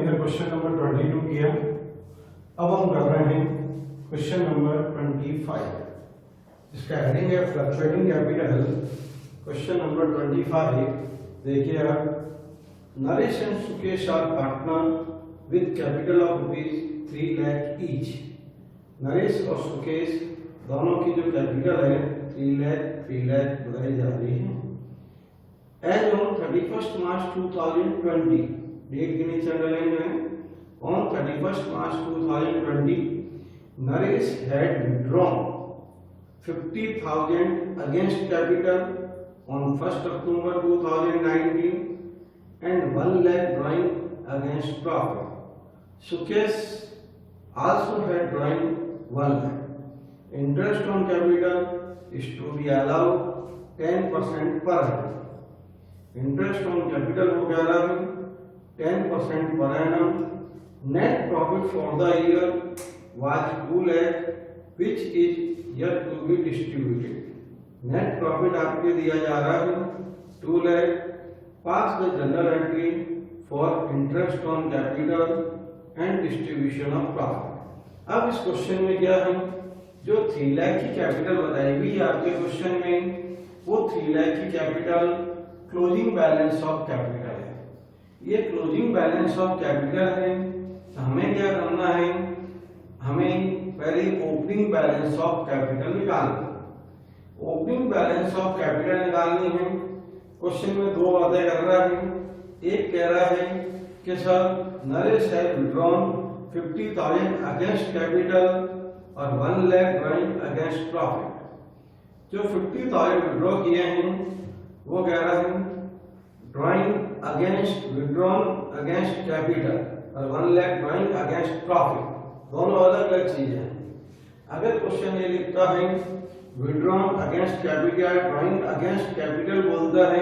इधर question number 22 किया। अब हम कर रहे हैं क्वेश्चन नंबर 25, जिसका हेडिंग है फ्लक्चुएटिंग कैपिटल। क्वेश्चन नंबर 25 देखिए आप, Naresh and Sukesh are partner with capital of ₹3 lakh each. Naresh और सुकेश दोनों की जो कैपिटल है 3 लाख बताई जा रही है। एज ऑन 31 मार्च 2020, डेट के नीचे अंडरलाइन है, on 31 March 2020 Naresh had withdrawn 50,000 against capital on 1st October 2019 and 1 lakh drawing against profit. Sukesh also had drawing 1 lakh. Interest on capital is to be allowed 10% per annum. Interest on capital हो गया है 10% per annum. Net profit for the year was 2 lakh, which is yet to be distributed. Net profit आपके दिया जा रहा है 2 lakh. Pass the journal entry for interest on capital and distribution of profit. अब इस क्वेश्चन में क्या है, जो 3 लाख की कैपिटल बताई हुई है आपके क्वेश्चन में, वो 3 लाख की capital closing balance of capital है। ये क्लोजिंग बैलेंस ऑफ कैपिटल है, तो हमें क्या करना है, हमें पहले ओपनिंग बैलेंस ऑफ कैपिटल निकालना है। ओपनिंग बैलेंस ऑफ कैपिटल निकालनी है। क्वेश्चन में दो बातें कर रहा है। एक कह रहा है कि सर नरेश है विड्रॉन 50,000 अगेंस्ट कैपिटल और 1 लाख ड्रॉइंग अगेंस्ट प्रॉफिट। जो 50,000 विड्रॉ किए हैं वो कह रहा है drawing against withdrawn against capital और 1 लाख ड्रॉइंग अगेंस्ट प्रॉफिट, दोनों अलग अलग चीजें हैं। अगर क्वेश्चन ये लिखता है withdrawn against capital, drawing against capital बोलता है,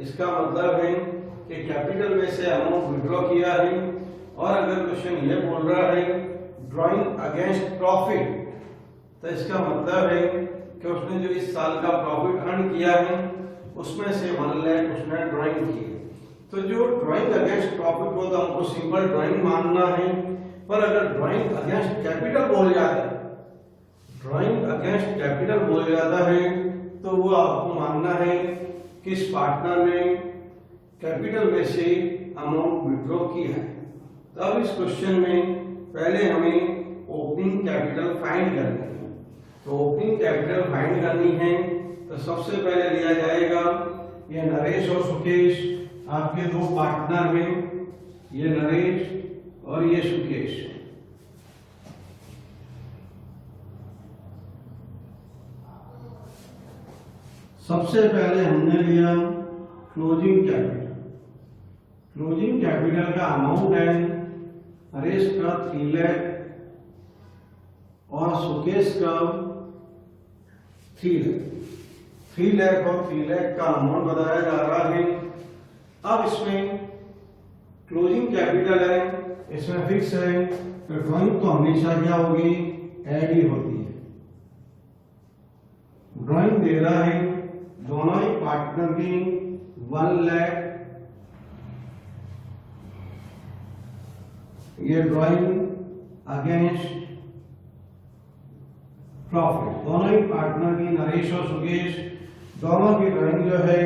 इसका मतलब है कि कैपिटल में से अमाउंट विड्रॉ किया है। और अगर क्वेश्चन ये बोल रहा है ड्रॉइंग अगेंस्ट प्रॉफिट, तो इसका मतलब है कि उसने जो इस साल का प्रॉफिट अर्न किया है उसमें से 1 लाख उसने ड्रॉइंग की। तो जो ड्रॉइंग अगेंस्ट प्रॉफिट को तो हमको सिंपल ड्रॉइंग मानना है, पर अगर ड्रॉइंग अगेंस्ट कैपिटल बोल जाता है, ड्रॉइंग अगेंस्ट कैपिटल बोल जाता है, तो वो आपको मानना है किस पार्टनर ने कैपिटल में से अमाउंट विड्रॉ किया है। तो अब इस क्वेश्चन में पहले हमें ओपनिंग कैपिटल फाइंड करनी है। तो ओपनिंग कैपिटल फाइंड करनी है तो सबसे पहले लिया जाएगा ये नरेश और सुकेश, आपके दो पार्टनर हैं, ये नरेश और ये सुकेश। सबसे पहले हमने लिया क्लोजिंग कैपिटल। क्लोजिंग कैपिटल का अमाउंट है नरेश का 3 लाख और सुकेश का 3 लाख। 3 लाख और 3 लाख का अमाउंट बताया जा रहा है। अब इसमें क्लोजिंग कैपिटल है, इसमें फिक्स है, तो ड्रॉइंग तो हमेशा क्या होगी, ऐड ही होती है। ड्रॉइंग दे रहा है दोनों ही पार्टनर की 1 लाख, ये ड्रॉइंग अगेंस्ट प्रॉफिट। दोनों ही पार्टनर की नरेश और सुकेश दोनों की ड्रॉइंग जो है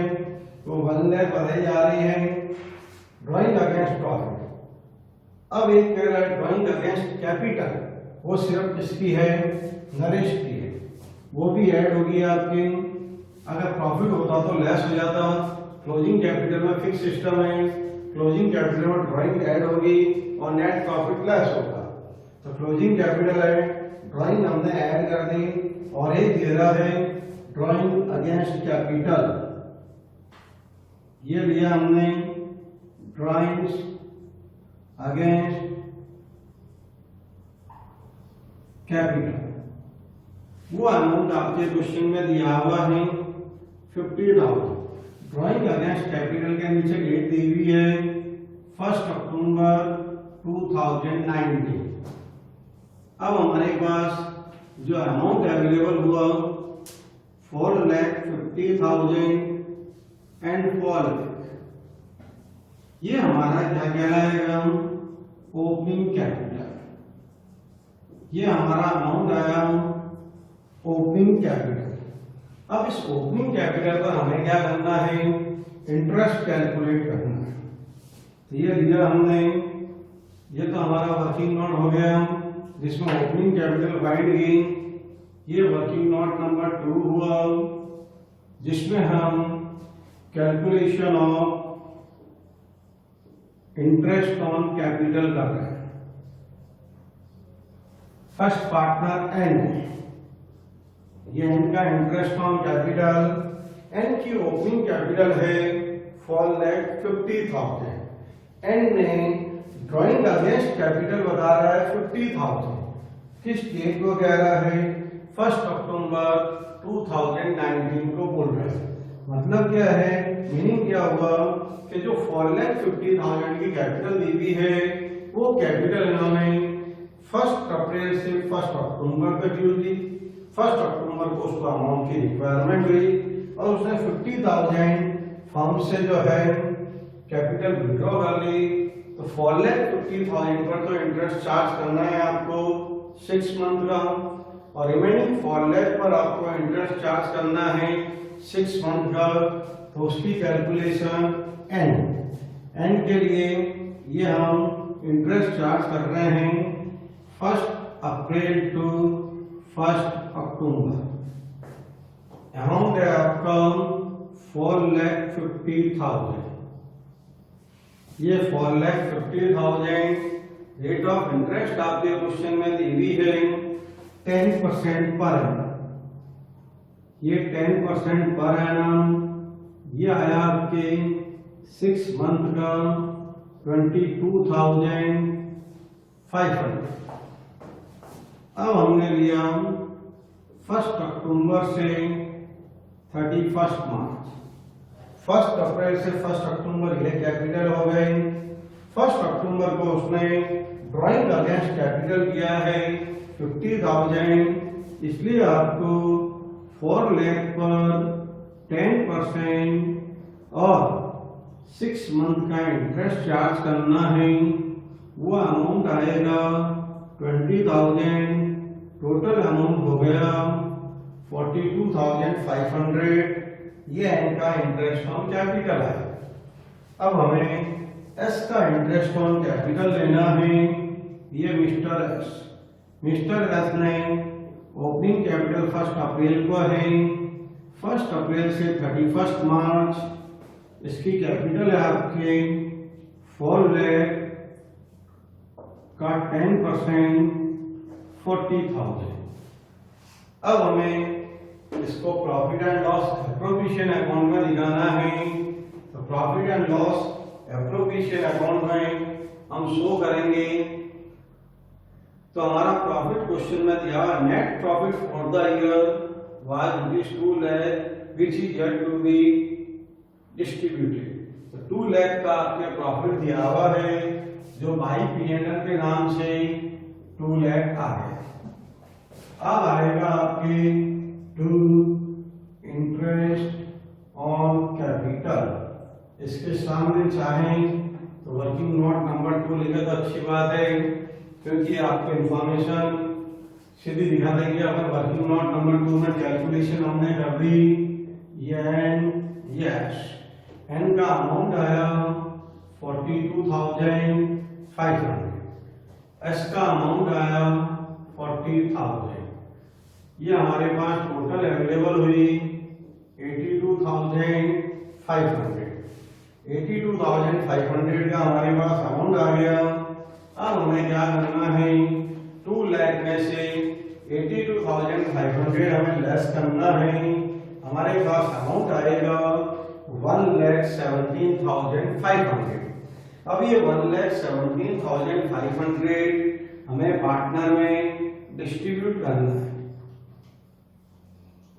वो 1 लाख बताई जा रही है, ड्रॉइंग अगेंस्ट प्रॉफिट। अब एक कह रहा है ड्रॉइंग अगेंस्ट कैपिटल, वो सिर्फ किसकी है, नरेश की है, वो भी ऐड होगी आपकी। अगर प्रॉफिट होता तो लेस हो जाता। क्लोजिंग कैपिटल में फिक्स सिस्टम है, क्लोजिंग कैपिटल में ड्रॉइंग ऐड होगी और नेट प्रॉफिट लेस होगा। तो क्लोजिंग कैपिटल है, ड्रॉइंग हमने ऐड कर दी, और एक दे रहा है ड्रॉइंग अगेंस्ट कैपिटल, ये लिया हमने ड्रॉइंग्स अगेंस्ट कैपिटल। वो अमाउंट आपके क्वेश्चन में दिया हुआ है 50,000। ड्रॉइंग अगेंस्ट कैपिटल के नीचे डेट दी हुई है 1 अक्टूबर 2019। अब हमारे पास जो अमाउंट अवेलेबल हुआ 4,50,000 एंड 4 लाख, ये हमारा क्या कहलाएगा, ओपनिंग कैपिटल, ये हमारा अमाउंट आया ओपनिंग कैपिटल। अब इस ओपनिंग कैपिटल पर हमें क्या करना है, इंटरेस्ट कैलकुलेट करना है। तो ये लिया हमने, ये तो हमारा वर्किंग नोट हो गया जिसमें ओपनिंग कैपिटल बाइंड की। ये वर्किंग नोट नंबर 2 हुआ जिसमें हम calculation of interest on capital कर रहे हैं। फर्स्ट पार्टनर एन, ये एन का इंटरेस्ट ऑन कैपिटल, एन की ओपनिंग कैपिटल है 4,50,000। एन ने ड्राइंग अगेंस्ट कैपिटल बता रहा है 50,000। किस डेट को कह रहा है, 1 अक्टूबर 2019 को बोल रहा है। मतलब क्या है, मीनिंग क्या हुआ कि जो 4,50,000 की कैपिटल दी हुई है वो कैपिटल इन्होंने 1 अप्रैल से 1 अक्टूबर तक यूज दी। 1 अक्टूबर को उसको अमाउंट की रिक्वायरमेंट हुई और उसने 50,000 फर्म से जो है कैपिटल विड्रॉ कर ली। तो 4,50,000 पर तो इंटरेस्ट चार्ज करना है आपको 6 मंथ का, और रिमेनिंग 4,00,000 पर आपको इंटरेस्ट चार्ज करना है 6 मंथ का। तो उसकी कैलकुलेशन एन के लिए ये हम इंटरेस्ट चार्ज कर रहे हैं 1 अप्रैल टू 1 अक्टूबर। अमाउंट है आपका 4,50,000। ये 4,50,000 रेट ऑफ इंटरेस्ट आपके क्वेश्चन में दी हुई है 10% पर एनम। ये 10% पर एनम, ये आया आपके 6 मंथ का 22,500। अब हमने लिया 1 अक्टूबर से 31 मार्च। 1 अप्रैल से 1 अक्टूबर ये कैपिटल हो गए। 1 अक्टूबर को उसने ड्राइंग अगेंस्ट कैपिटल किया है 50,000, इसलिए आपको 4,00,000 पर 10% और 6 मंथ का इंटरेस्ट चार्ज करना है। वो अमाउंट आएगा 20,000। टोटल अमाउंट हो गया 42,500। ये इनका इंटरेस्ट ऑन कैपिटल है। अब हमें एस का इंटरेस्ट ऑन कैपिटल लेना है। ये मिस्टर एस ने ओपनिंग कैपिटल 1 अप्रैल को है, 1 अप्रैल से 31 मार्च इसकी कैपिटल है आपके 4,00,000 का 10% 40,000। अब हमें इसको profit and loss appropriation account में दिखाना है। तो profit and loss appropriation account में हम शो करेंगे। तो हमारा प्रॉफिट क्वेश्चन में दिया net profit for the year was ₹2 lakh which is yet to be distributed। तो 2 lakh का आपके प्रॉफिट दिया हुआ है जो बाई P&L के नाम से 2 lakh आ गया। अब आएगा आपके टू इंटरेस्ट ऑन कैपिटल। इसके सामने चाहें तो वर्किंग नोट नंबर 2 लिखे तो अच्छी बात है, क्योंकि आपको इंफॉर्मेशन सीधी दिखा देंगे। अगर वर्किंग नोट नंबर 2 में कैलकुलेशन हमने कर दी, एन का अमाउंट आया 42,500, एस का अमाउंट आया 40,000। ये हमारे पास टोटल अवेलेबल हुई 82,500। 82,500 का हमारे पास अमाउंट आ गया। अब हमें क्या करना है, 2 लाख में से 82,500 हमें लेस करना है। हमारे पास अमाउंट आएगा 1,17,500। अब ये 1,17,500 हमें पार्टनर में डिस्ट्रीब्यूट करना है।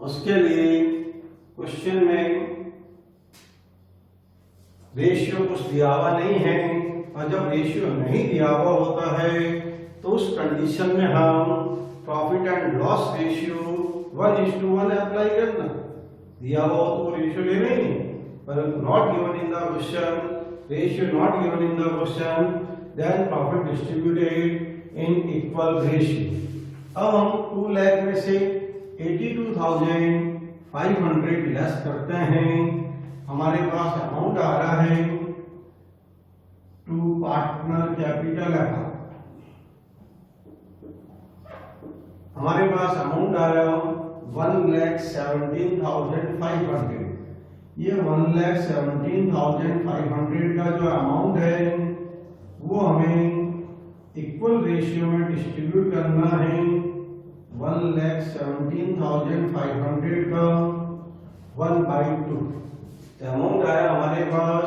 उसके लिए क्वेश्चन में रेशियो कुछ दिया हुआ नहीं है, और जब रेशियो नहीं दिया हुआ होता है तो उस कंडीशन में हम profit and loss ratio 1:1 apply करना। दिया हुआ हो तो रेशियो लेना ही नहीं, पर not given in the question, ratio not given in the question, then profit distributed in equal ratio. अब हम 2 लाख में से 82,500 लेस करते हैं, हमारे पास अमाउंट आ रहा है टू पार्टनर कैपिटल अकाउंट। हमारे पास अमाउंट आ रहा है 1,17,500। ये 1,17,500 का जो अमाउंट है वो हमें इक्वल रेशियो में डिस्ट्रीब्यूट करना है। 1,17,500 का 1/2। अमाउंट आया हमारे पास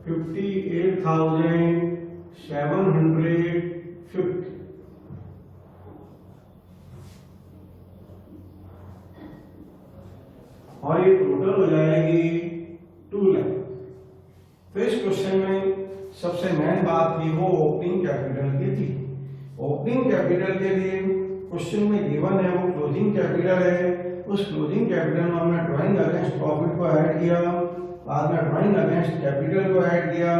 58,750 और ये टोटल हो जाएगी 2 लाख। तो इस क्वेश्चन में सबसे मेन बात थी वो ओपनिंग कैपिटल की थी। ओपनिंग कैपिटल के लिए क्वेश्चन में गिवन है वो क्लोजिंग कैपिटल है। उस क्लोजिंग कैपिटल में हमने ड्राइंग अगेंस्ट प्रॉफिट को ऐड किया, बाद में ड्राइंग अगेंस्ट कैपिटल को ऐड किया।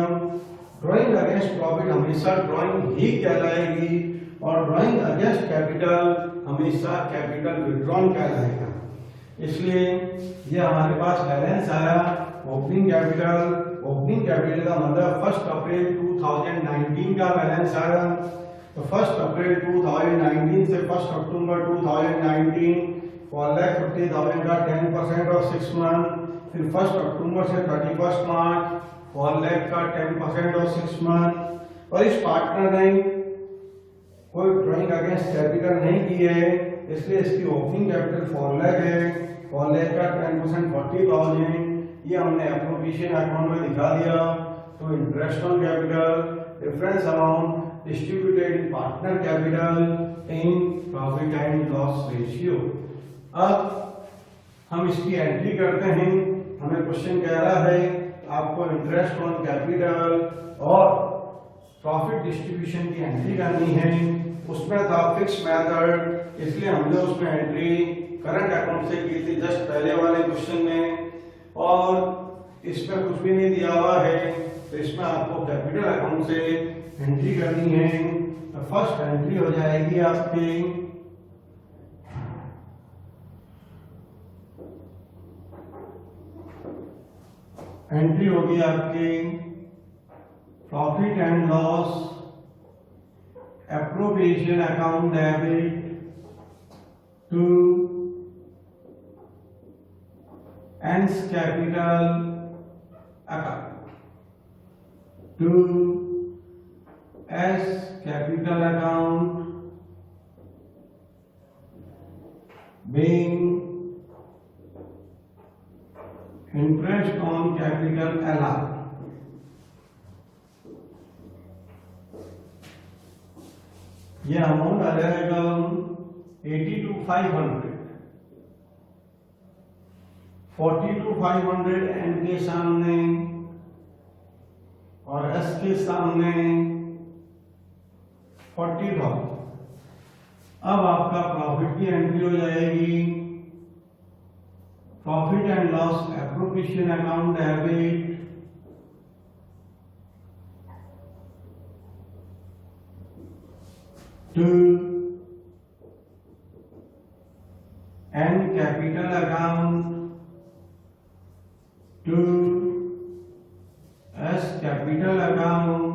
ड्राइंग अगेंस्ट प्रॉफिट हमेशा ड्राइंग ही कहलाएगी और ड्राइंग अगेंस्ट कैपिटल हमेशा कैपिटल विड्रॉन कहलाएगा। इसलिए ये हमारे पास बैलेंस आया ओपनिंग कैपिटल। ओपनिंग कैपिटल का मतलब 1 अप्रैल 2019 का बैलेंस आया। तो 1 अप्रैल 2019 से 1 अक्टूबर 2019 4,50,000 का 10% और 6 मंथ। फिर 1 अक्टूबर से 31 मार्च 4 लाख का 10% और 6 मंथ। और इस पार्टनर ने कोई ड्राइंग अगेंस्ट कैपिटल नहीं की है, इसलिए इसकी ओपनिंग कैपिटल 4 लाख है। 4 लाख का 10% 40,000 ये हमने एप्रोप्रिएशन अकाउंट में दिखा दिया। तो interest on capital, difference amount distributed in partner capital in profit and loss ratio. अब हम इसकी एंट्री करते हैं। हमें क्वेश्चन कह रहा है आपको इंटरेस्ट ऑन कैपिटल और प्रॉफिट डिस्ट्रीब्यूशन की एंट्री करनी है। उसमें था फिक्स मेथड, इसलिए हमने उसमें एंट्री करंट अकाउंट से की थी जस्ट पहले वाले क्वेश्चन में। और इसमें कुछ भी नहीं दिया हुआ है, तो इसमें आपको कैपिटल अकाउंट से एंट्री करनी है। तो फर्स्ट एंट्री हो जाएगी आपकी होगी आपकी profit and loss appropriation account debit to N's capital account to S capital account being interest on capital allowed. यह अमाउंट आ जाएगा 82,500। 42,500 एन के सामने और एस के सामने 40,000। अब आपका प्रॉफिट की एंट्री हो जाएगी profit and loss appropriation account debit to N capital account to S capital account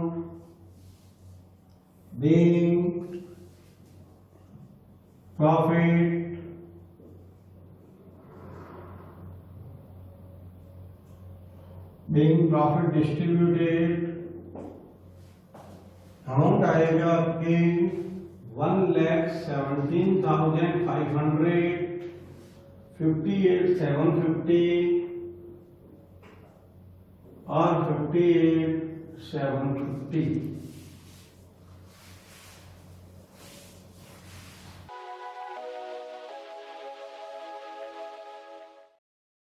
being profit distributed। Amount आएगा आपके 1,17,500, 58,750 और 58,750।